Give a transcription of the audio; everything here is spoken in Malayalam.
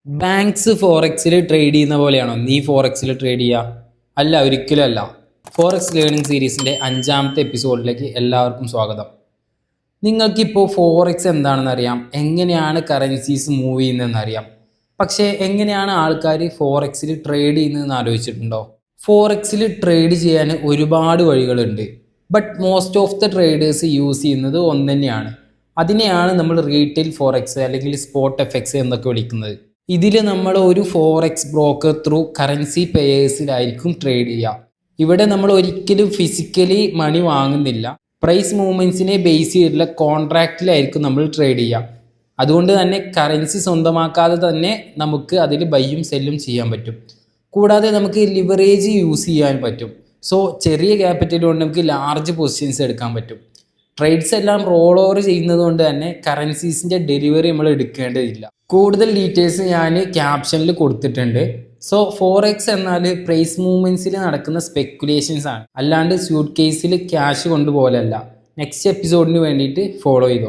ബാങ്ക്സ് ഫോറക്സിൽ ട്രേഡ് ചെയ്യുന്ന പോലെയാണോ നീ ഫോറക്സിൽ ട്രേഡ് ചെയ്യുക? അല്ല, ഒരിക്കലും അല്ല. ഫോറക്സ് ലേണിംഗ് സീരീസിൻ്റെ 5ാമത്തെ എപ്പിസോഡിലേക്ക് എല്ലാവർക്കും സ്വാഗതം. നിങ്ങൾക്കിപ്പോൾ ഫോറക്സ് എന്താണെന്ന് അറിയാം, എങ്ങനെയാണ് കറൻസീസ് മൂവ് ചെയ്യുന്നതെന്ന് അറിയാം. പക്ഷേ എങ്ങനെയാണ് ആൾക്കാർ ഫോറക്സിൽ ട്രേഡ് ചെയ്യുന്നതെന്ന് ആലോചിച്ചിട്ടുണ്ടോ? ഫോറക്സിൽ ട്രേഡ് ചെയ്യാൻ ഒരുപാട് വഴികളുണ്ട്. But most of the traders use ചെയ്യുന്നത് ഒന്ന് തന്നെയാണ്. അതിനെയാണ് നമ്മൾ റീറ്റെയിൽ ഫോറക്സ് അല്ലെങ്കിൽ സ്പോട്ട് എഫക്സ് എന്നൊക്കെ വിളിക്കുന്നത്. ഇതിൽ നമ്മൾ ഒരു ഫോറക്സ് ബ്രോക്കർ ത്രൂ കറൻസി പെയേഴ്സിലായിരിക്കും ട്രേഡ് ചെയ്യുക. ഇവിടെ നമ്മൾ ഒരിക്കലും ഫിസിക്കലി മണി വാങ്ങുന്നില്ല. പ്രൈസ് മൂവ്മെൻറ്റ്സിനെ ബേസ് ചെയ്തിട്ടുള്ള കോൺട്രാക്റ്റിലായിരിക്കും നമ്മൾ ട്രേഡ് ചെയ്യുക. അതുകൊണ്ട് തന്നെ കറൻസി സ്വന്തമാക്കാതെ തന്നെ നമുക്ക് അതിൽ ബൈയും സെല്ലും ചെയ്യാൻ പറ്റും. കൂടാതെ നമുക്ക് ലിവറേജ് യൂസ് ചെയ്യാൻ പറ്റും. സോ ചെറിയ ക്യാപിറ്റൽ കൊണ്ട് നമുക്ക് ലാർജ് പൊസിഷൻസ് എടുക്കാൻ പറ്റും. ട്രേഡ്സ് എല്ലാം റോൾ ഓവർ ചെയ്യുന്നത് കൊണ്ട് തന്നെ കറൻസീസിൻ്റെ ഡെലിവറി നമ്മൾ എടുക്കേണ്ടതില്ല. കൂടുതൽ ഡീറ്റെയിൽസ് ഞാൻ ക്യാപ്ഷനിൽ കൊടുത്തിട്ടുണ്ട്. സോ ഫോറക്സ് എന്നാൽ പ്രൈസ് മൂവ്മെൻറ്റ്സിൽ നടക്കുന്ന സ്പെക്കുലേഷൻസ് ആണ്, അല്ലാണ്ട് സ്യൂട്ട് കേസിൽ ക്യാഷ് കൊണ്ടുപോലല്ല. നെക്സ്റ്റ് എപ്പിസോഡിന് വേണ്ടിയിട്ട് ഫോളോ ചെയ്തോ.